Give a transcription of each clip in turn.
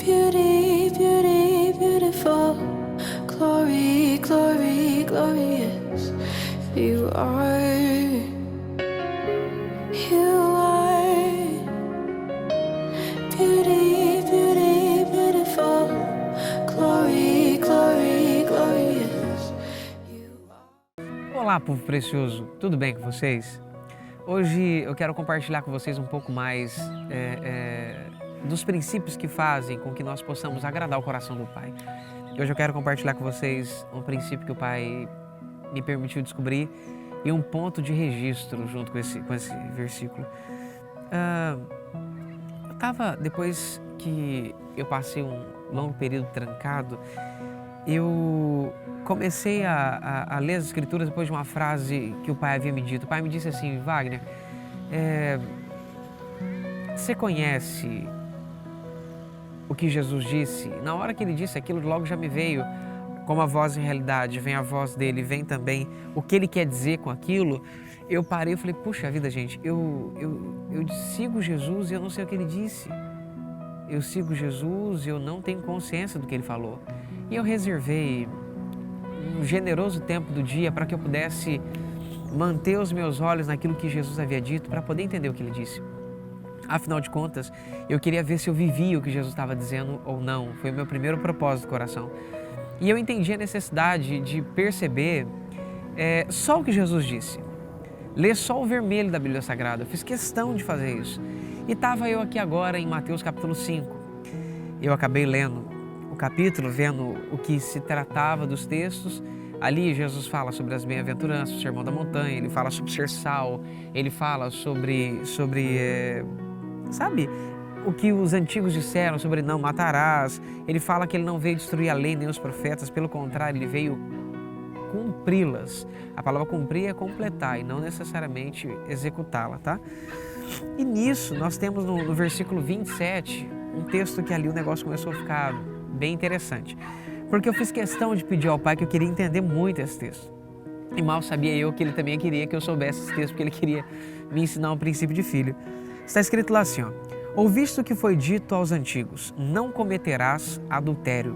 Beauty, beauty, beautiful. Glory, glory, glorious. You are. You are. Beauty, beauty, beautiful. Glory, glory, glorious. You are. Olá, povo precioso, tudo bem com vocês? Hoje eu quero compartilhar com vocês um pouco mais dos princípios que fazem com que nós possamos agradar o coração do Pai. Hoje eu quero compartilhar com vocês um princípio que o Pai me permitiu descobrir e um ponto de registro junto com esse versículo. Depois que eu passei um longo período trancado, eu comecei a ler as Escrituras depois de uma frase que o Pai havia me dito. O Pai me disse assim: Wagner, você conhece o que Jesus disse? Na hora que ele disse aquilo, logo já me veio, como a voz em realidade, vem a voz dele, vem também o que ele quer dizer com aquilo. Eu parei e falei: puxa vida, gente, eu sigo Jesus e eu não sei o que ele disse. Eu sigo Jesus e eu não tenho consciência do que ele falou. E eu reservei um generoso tempo do dia para que eu pudesse manter os meus olhos naquilo que Jesus havia dito, para poder entender o que ele disse. Afinal de contas, eu queria ver se eu vivia o que Jesus estava dizendo ou não. Foi o meu primeiro propósito do coração. E eu entendi a necessidade de perceber só o que Jesus disse. Ler só o vermelho da Bíblia Sagrada. Eu fiz questão de fazer isso. E estava eu aqui agora em Mateus capítulo 5. Eu acabei lendo o capítulo, vendo o que se tratava dos textos. Ali Jesus fala sobre as bem-aventuranças, o sermão da montanha, ele fala sobre ser sal, ele fala sobre o que os antigos disseram sobre não matarás. Ele fala que ele não veio destruir a lei nem os profetas, pelo contrário, ele veio cumpri-las. A palavra cumprir é completar e não necessariamente executá-la, tá? E nisso nós temos no versículo 27 um texto que ali o negócio começou a ficar bem interessante. Porque eu fiz questão de pedir ao Pai que eu queria entender muito esse texto. E mal sabia eu que ele também queria que eu soubesse esse texto, porque ele queria me ensinar um princípio de filho. Está escrito lá assim, ó: ouviste o que foi dito aos antigos, não cometerás adultério.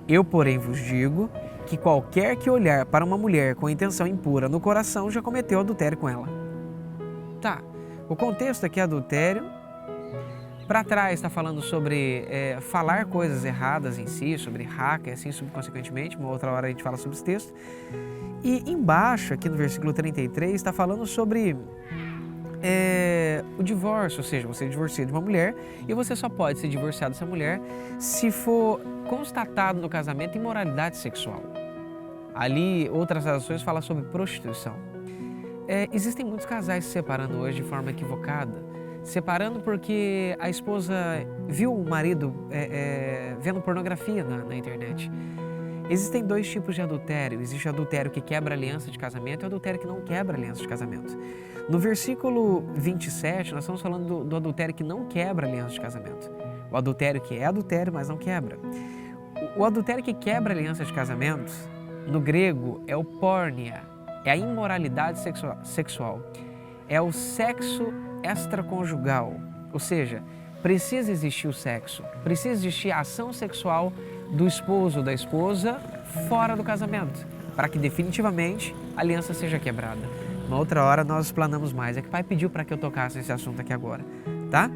Eu, porém, vos digo que qualquer que olhar para uma mulher com intenção impura no coração já cometeu adultério com ela. Tá, o contexto aqui é adultério. Para trás está falando sobre falar coisas erradas em si, sobre hacker, assim subconsequentemente. Uma outra hora a gente fala sobre esse texto. E embaixo, aqui no versículo 33, está falando sobre o divórcio, ou seja, você divorcia de uma mulher e você só pode se divorciar dessa mulher se for constatado no casamento imoralidade sexual. Ali, outras traduções falam sobre prostituição. Existem muitos casais se separando hoje de forma equivocada. Separando porque a esposa viu o marido vendo pornografia na internet. Existem dois tipos de adultério. Existe o adultério que quebra a aliança de casamento e o adultério que não quebra a aliança de casamento. No versículo 27, nós estamos falando do adultério que não quebra a aliança de casamento. O adultério que é adultério, mas não quebra. O adultério que quebra a aliança de casamento, no grego, é o pórnia, é a imoralidade sexual. É o sexo extraconjugal, ou seja, precisa existir o sexo, precisa existir a ação sexual do esposo ou da esposa fora do casamento, para que definitivamente a aliança seja quebrada. Uma outra hora nós explanamos mais, é que o Pai pediu para que eu tocasse nesse assunto aqui agora, tá?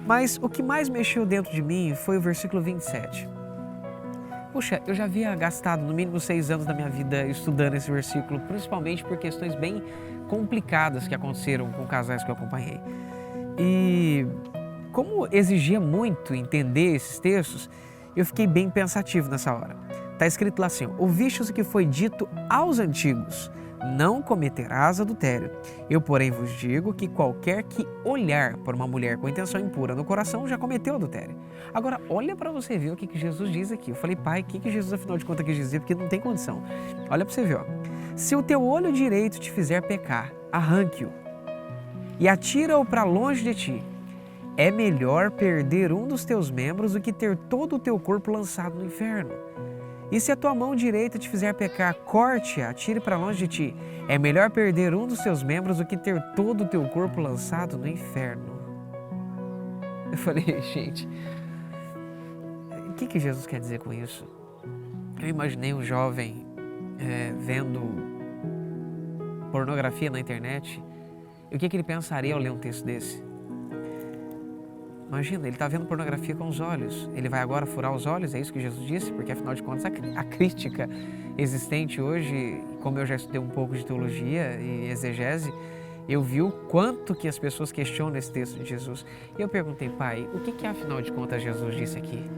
Mas o que mais mexeu dentro de mim foi o versículo 27. Puxa, eu já havia gastado no mínimo 6 anos da minha vida estudando esse versículo, principalmente por questões bem complicadas que aconteceram com casais que eu acompanhei. E como exigia muito entender esses textos, eu fiquei bem pensativo nessa hora. Está escrito lá assim: ouvistes o que foi dito aos antigos, não cometerás adultério. Eu, porém, vos digo que qualquer que olhar por uma mulher com intenção impura no coração já cometeu adultério. Agora, olha para você ver o que Jesus diz aqui. Eu falei: Pai, o que Jesus afinal de contas quis dizer? Porque não tem condição. Olha para você ver, ó. Se o teu olho direito te fizer pecar, arranque-o e atira-o para longe de ti. É melhor perder um dos teus membros do que ter todo o teu corpo lançado no inferno. E se a tua mão direita te fizer pecar, corte-a, atire para longe de ti. É melhor perder um dos teus membros do que ter todo o teu corpo lançado no inferno. Eu falei: gente, O que Jesus quer dizer com isso? Eu imaginei um jovem vendo pornografia na internet e o que ele pensaria ao ler um texto desse? Imagina, ele está vendo pornografia com os olhos. Ele vai agora furar os olhos? É isso que Jesus disse? Porque, afinal de contas, a crítica existente hoje, como eu já estudei um pouco de teologia e exegese, eu vi o quanto que as pessoas questionam esse texto de Jesus. E eu perguntei, Pai, o que afinal de contas Jesus disse aqui?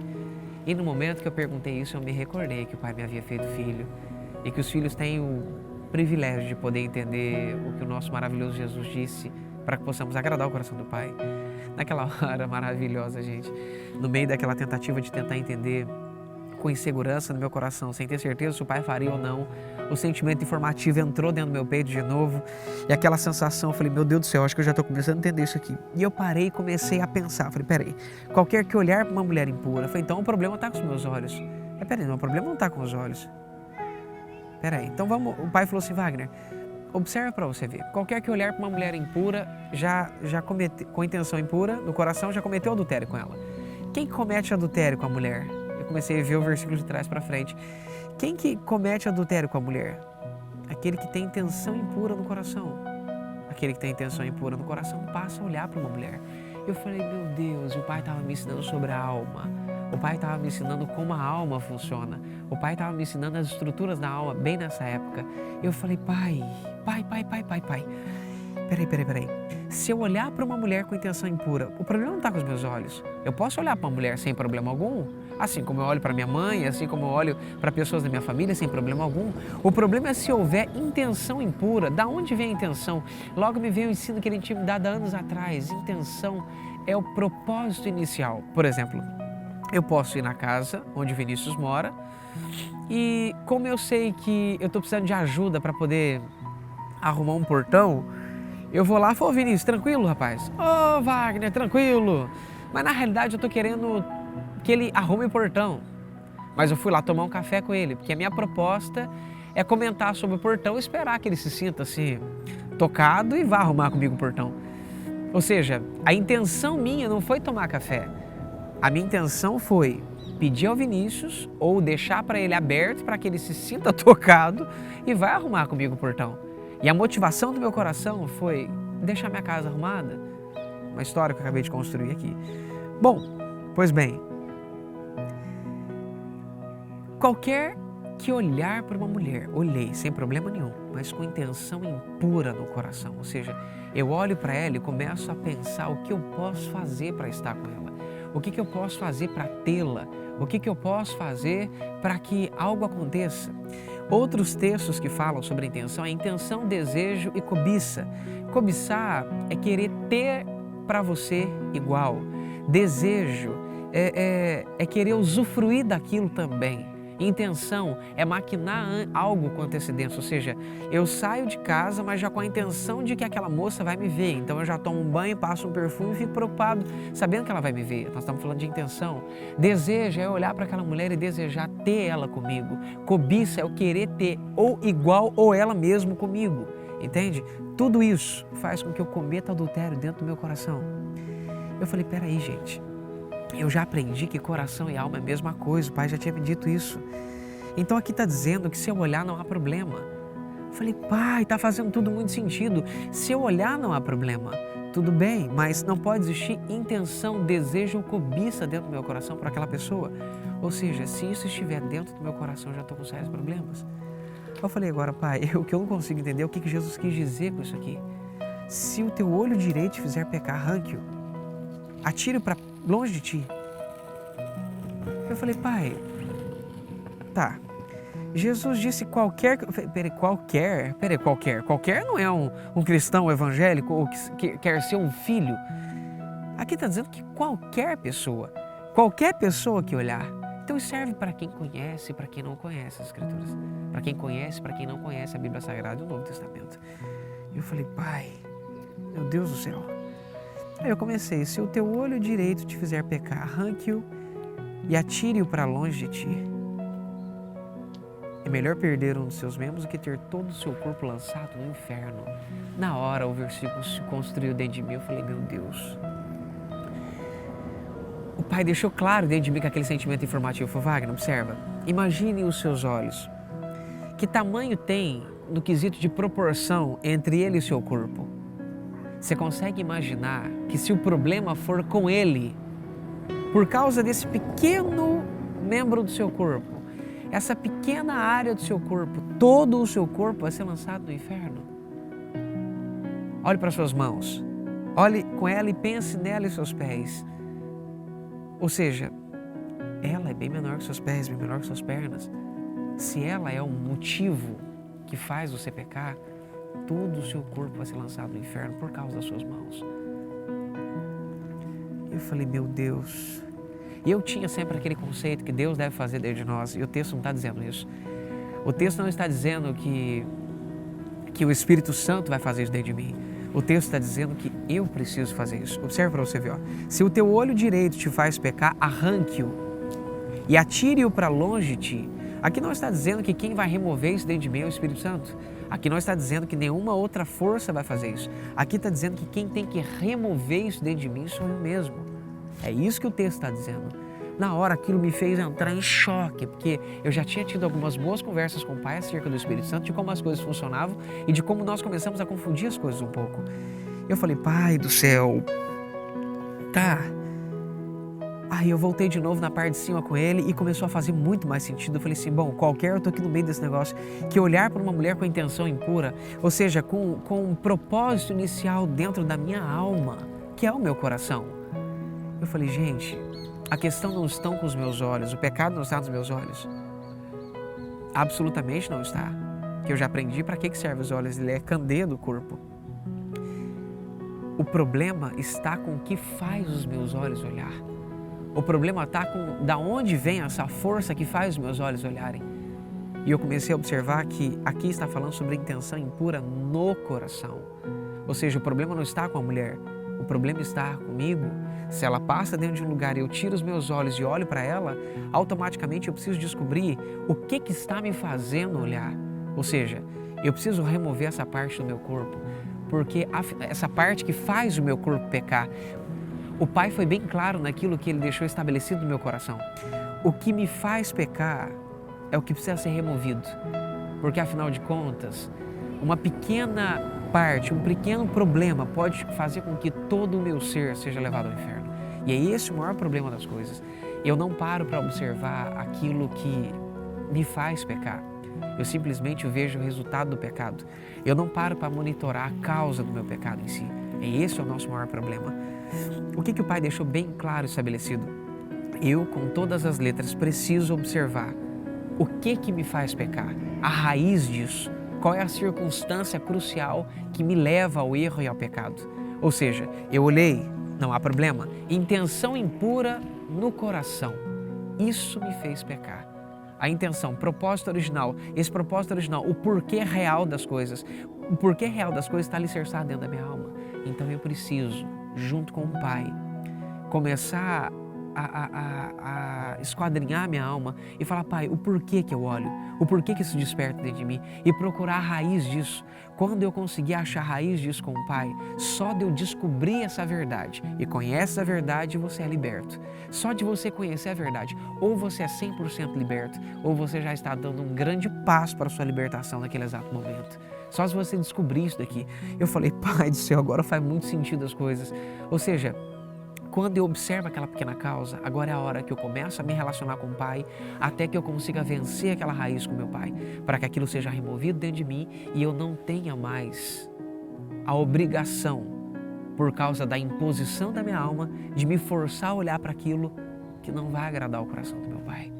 E no momento que eu perguntei isso, eu me recordei que o Pai me havia feito filho e que os filhos têm o privilégio de poder entender o que o nosso maravilhoso Jesus disse para que possamos agradar o coração do Pai. Naquela hora maravilhosa, gente, no meio daquela tentativa de tentar entender com insegurança no meu coração, sem ter certeza se o Pai faria ou não, o sentimento informativo entrou dentro do meu peito de novo e aquela sensação, eu falei, meu Deus do céu, acho que eu já estou começando a entender isso aqui. E eu parei e comecei a pensar, falei, peraí, qualquer que olhar para uma mulher impura, falei, então o problema está com os meus olhos. Peraí, não, o problema não está com os olhos. Peraí, então vamos, o Pai falou assim, Wagner, observa para você ver, qualquer que olhar para uma mulher impura, com intenção impura, no coração, já cometeu adultério com ela. Quem comete adultério com a mulher? Eu comecei a ver o versículo de trás para frente. Quem que comete adultério com a mulher? Aquele que tem intenção impura no coração. Aquele que tem intenção impura no coração passa a olhar para uma mulher. Eu falei, meu Deus, o Pai estava me ensinando sobre a alma. O Pai estava me ensinando como a alma funciona. O Pai estava me ensinando as estruturas da alma bem nessa época. Eu falei, Pai. Peraí. Se eu olhar para uma mulher com intenção impura, o problema não está com os meus olhos. Eu posso olhar para uma mulher sem problema algum, assim como eu olho para minha mãe, assim como eu olho para pessoas da minha família sem problema algum. O problema é se houver intenção impura. Da onde vem a intenção? Logo me veio o ensino que ele tinha me dado há anos atrás. Intenção é o propósito inicial. Por exemplo, eu posso ir na casa onde o Vinícius mora e como eu sei que eu estou precisando de ajuda para poder arrumar um portão, eu vou lá e falo, Vinícius, tranquilo, rapaz? Ô, Wagner, tranquilo. Mas na realidade eu estou querendo que ele arrume o portão. Mas eu fui lá tomar um café com ele, porque a minha proposta é comentar sobre o portão e esperar que ele se sinta assim, tocado e vá arrumar comigo o portão. Ou seja, a intenção minha não foi tomar café. A minha intenção foi pedir ao Vinícius ou deixar para ele aberto para que ele se sinta tocado e vai arrumar comigo o portão. E a motivação do meu coração foi deixar minha casa arrumada. Uma história que eu acabei de construir aqui. Bom, pois bem, qualquer que olhar para uma mulher, olhei sem problema nenhum, mas com intenção impura no coração. Ou seja, eu olho para ela e começo a pensar o que eu posso fazer para estar com ela. O que eu posso fazer para tê-la? O que eu posso fazer para que algo aconteça? Outros textos que falam sobre a intenção, desejo e cobiça. Cobiçar é querer ter para você igual. Desejo é querer usufruir daquilo também. Intenção é maquinar algo com antecedência, ou seja, eu saio de casa, mas já com a intenção de que aquela moça vai me ver. Então eu já tomo um banho, passo um perfume e fico preocupado, sabendo que ela vai me ver. Nós estamos falando de intenção. Desejo é olhar para aquela mulher e desejar ter ela comigo. Cobiça é eu querer ter ou igual ou ela mesmo comigo. Entende? Tudo isso faz com que eu cometa adultério dentro do meu coração. Eu falei, peraí, gente. Eu já aprendi que coração e alma é a mesma coisa, o Pai já tinha me dito isso. Então aqui está dizendo que se eu olhar não há problema. Eu falei, Pai, está fazendo tudo muito sentido. Se eu olhar não há problema, tudo bem, mas não pode existir intenção, desejo ou cobiça dentro do meu coração por aquela pessoa. Ou seja, se isso estiver dentro do meu coração, eu já estou com sérios problemas. Eu falei agora, Pai, o que eu não consigo entender é o que Jesus quis dizer com isso aqui. Se o teu olho direito te fizer pecar, arranque-o. Atire-o para longe de ti. Eu falei, Pai, tá. Jesus disse qualquer não é um cristão evangélico ou que quer ser um filho. Aqui está dizendo que qualquer pessoa que olhar. Então isso serve para quem conhece e para quem não conhece as Escrituras. Para quem conhece, para quem não conhece a Bíblia Sagrada e o Novo Testamento. Eu falei, Pai, meu Deus do céu. Aí eu comecei, se o teu olho direito te fizer pecar, arranque-o e atire-o para longe de ti. É melhor perder um dos seus membros do que ter todo o seu corpo lançado no inferno. Na hora o versículo se construiu dentro de mim, eu falei, meu Deus. o Pai deixou claro dentro de mim com aquele sentimento informativo. Falou, Wagner, observa, imagine os seus olhos. Que tamanho tem no quesito de proporção entre ele e o seu corpo? Você consegue imaginar que se o problema for com ele, por causa desse pequeno membro do seu corpo, essa pequena área do seu corpo, todo o seu corpo vai ser lançado no inferno? Olhe para suas mãos, olhe com ela e pense nela e seus pés. Ou seja, ela é bem menor que seus pés, bem menor que suas pernas. Se ela é um motivo que faz você pecar, todo o seu corpo vai ser lançado no inferno por causa das suas mãos. Eu falei, meu Deus. E eu tinha sempre aquele conceito que Deus deve fazer dentro de nós, e o texto não está dizendo isso. O texto não está dizendo que o Espírito Santo vai fazer isso dentro de mim. O texto está dizendo que eu preciso fazer isso. Observe para você ver. Ó. Se o teu olho direito te faz pecar, arranque-o e atire-o para longe de ti. Aqui não está dizendo que quem vai remover isso dentro de mim é o Espírito Santo. Aqui não está dizendo que nenhuma outra força vai fazer isso. Aqui está dizendo que quem tem que remover isso dentro de mim sou eu mesmo. É isso que o texto está dizendo. Na hora aquilo me fez entrar em choque, porque eu já tinha tido algumas boas conversas com o Pai acerca do Espírito Santo, de como as coisas funcionavam e de como nós começamos a confundir as coisas um pouco. Eu falei, Pai do céu, tá. Aí eu voltei de novo na parte de cima com ele e começou a fazer muito mais sentido. Eu falei assim, bom, eu tô aqui no meio desse negócio, que olhar para uma mulher com intenção impura, ou seja, com um propósito inicial dentro da minha alma, que é o meu coração. Eu falei, gente, a questão não está com os meus olhos, o pecado não está nos meus olhos. Absolutamente não está. Que eu já aprendi para que serve os olhos, ele é candeia do corpo. O problema está com o que faz os meus olhos olhar. O problema está com da onde vem essa força que faz os meus olhos olharem. E eu comecei a observar que aqui está falando sobre intenção impura no coração. Ou seja, o problema não está com a mulher, o problema está comigo. Se ela passa dentro de um lugar e eu tiro os meus olhos e olho para ela, automaticamente eu preciso descobrir o que está me fazendo olhar. Ou seja, eu preciso remover essa parte do meu corpo, porque essa parte que faz o meu corpo pecar. O Pai foi bem claro naquilo que Ele deixou estabelecido no meu coração. O que me faz pecar é o que precisa ser removido. Porque, afinal de contas, uma pequena parte, um pequeno problema pode fazer com que todo o meu ser seja levado ao inferno. E é esse o maior problema das coisas. Eu não paro para observar aquilo que me faz pecar. Eu simplesmente vejo o resultado do pecado. Eu não paro para monitorar a causa do meu pecado em si. E esse é o nosso maior problema. O que o Pai deixou bem claro e estabelecido? Eu, com todas as letras, preciso observar o que me faz pecar, a raiz disso, qual é a circunstância crucial que me leva ao erro e ao pecado. Ou seja, eu olhei, não há problema, intenção impura no coração, isso me fez pecar. A intenção, propósito original, esse propósito original, o porquê real das coisas, o porquê real das coisas está alicerçado dentro da minha alma. Então eu preciso, junto com o Pai, começar a esquadrinhar minha alma e falar, Pai, o porquê que eu olho, o porquê que isso desperta dentro de mim e procurar a raiz disso. Quando eu conseguir achar a raiz disso com o Pai, só de eu descobrir essa verdade e conhece a verdade, você é liberto. Só de você conhecer a verdade, ou você é 100% liberto, ou você já está dando um grande passo para a sua libertação naquele exato momento. Só se você descobrir isso daqui. Eu falei, Pai do céu, agora faz muito sentido as coisas. Ou seja, quando eu observo aquela pequena causa, agora é a hora que eu começo a me relacionar com o Pai, até que eu consiga vencer aquela raiz com meu Pai, para que aquilo seja removido dentro de mim e eu não tenha mais a obrigação, por causa da imposição da minha alma, de me forçar a olhar para aquilo que não vai agradar o coração do meu Pai.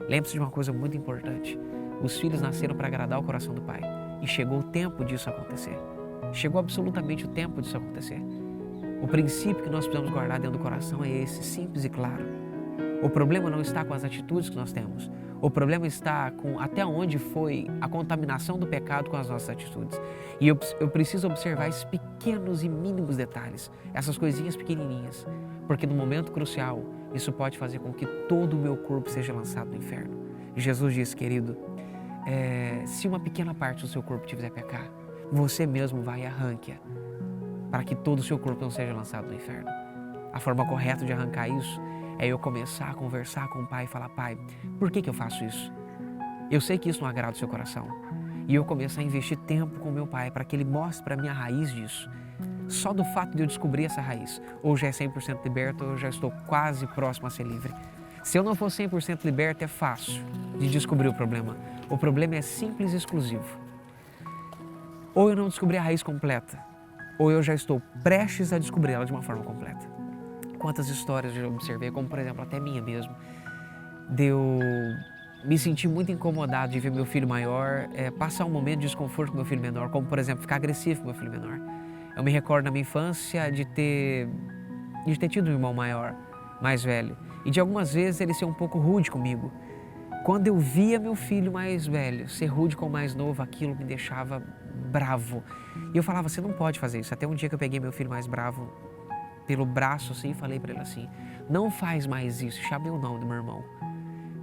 Lembre-se de uma coisa muito importante, os filhos nasceram para agradar o coração do Pai e chegou o tempo disso acontecer. Chegou absolutamente o tempo disso acontecer. O princípio que nós precisamos guardar dentro do coração é esse, simples e claro. O problema não está com as atitudes que nós temos. O problema está com até onde foi a contaminação do pecado com as nossas atitudes. E eu preciso observar esses pequenos e mínimos detalhes, essas coisinhas pequenininhas, porque no momento crucial, isso pode fazer com que todo o meu corpo seja lançado no inferno. Jesus disse, querido, se uma pequena parte do seu corpo te fizer pecar, você mesmo vai e arranque-a, para que todo o seu corpo não seja lançado no inferno. A forma correta de arrancar isso é eu começar a conversar com o Pai e falar: Pai, por que eu faço isso? Eu sei que isso não agrada o seu coração. E eu começar a investir tempo com meu Pai para que Ele mostre para mim a raiz disso. Só do fato de eu descobrir essa raiz, ou já é 100% liberto, ou eu já estou quase próximo a ser livre. Se eu não for 100% liberto, é fácil de descobrir o problema. O problema é simples e exclusivo. Ou eu não descobri a raiz completa, ou eu já estou prestes a descobri-la de uma forma completa. Quantas histórias eu já observei, como por exemplo até minha mesmo, de eu me sentir muito incomodado de ver meu filho maior passar um momento de desconforto com meu filho menor, como por exemplo ficar agressivo com meu filho menor. Eu me recordo na minha infância de ter tido um irmão maior, mais velho, e de algumas vezes ele ser um pouco rude comigo. Quando eu via meu filho mais velho ser rude com o mais novo, aquilo me deixava bravo. E eu falava: você não pode fazer isso. Até um dia que eu peguei meu filho mais bravo pelo braço assim e falei para ele assim: não faz mais isso. Chamei o nome do meu irmão.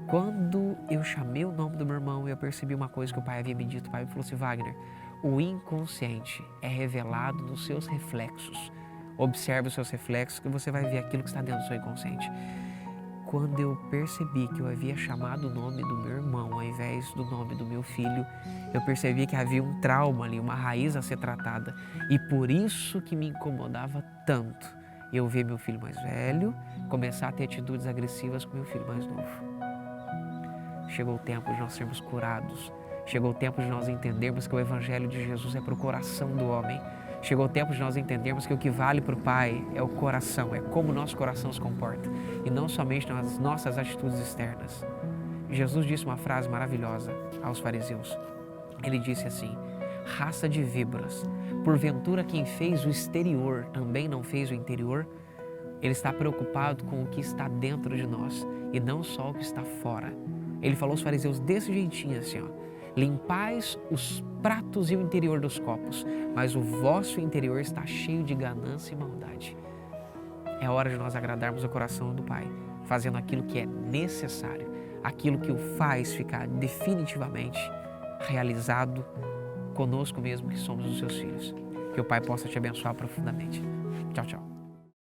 Quando eu chamei o nome do meu irmão, eu percebi uma coisa que o pai havia me dito. O pai me falou assim: Wagner, o inconsciente é revelado nos seus reflexos. Observe os seus reflexos que você vai ver aquilo que está dentro do seu inconsciente. Quando eu percebi que eu havia chamado o nome do meu irmão ao invés do nome do meu filho, eu percebi que havia um trauma ali, uma raiz a ser tratada. E por isso que me incomodava tanto eu ver meu filho mais velho começar a ter atitudes agressivas com meu filho mais novo. Chegou o tempo de nós sermos curados. Chegou o tempo de nós entendermos que o Evangelho de Jesus é para o coração do homem. Chegou o tempo de nós entendermos que o que vale para o Pai é o coração, é como o nosso coração se comporta, e não somente nas nossas atitudes externas. Jesus disse uma frase maravilhosa aos fariseus. Ele disse assim: raça de víboras, porventura quem fez o exterior também não fez o interior? Ele está preocupado com o que está dentro de nós e não só o que está fora. Ele falou aos fariseus desse jeitinho assim, ó: limpais os pratos e o interior dos copos, mas o vosso interior está cheio de ganância e maldade. É hora de nós agradarmos o coração do Pai, fazendo aquilo que é necessário, aquilo que o faz ficar definitivamente realizado conosco mesmo, que somos os seus filhos. Que o Pai possa te abençoar profundamente. Tchau, tchau.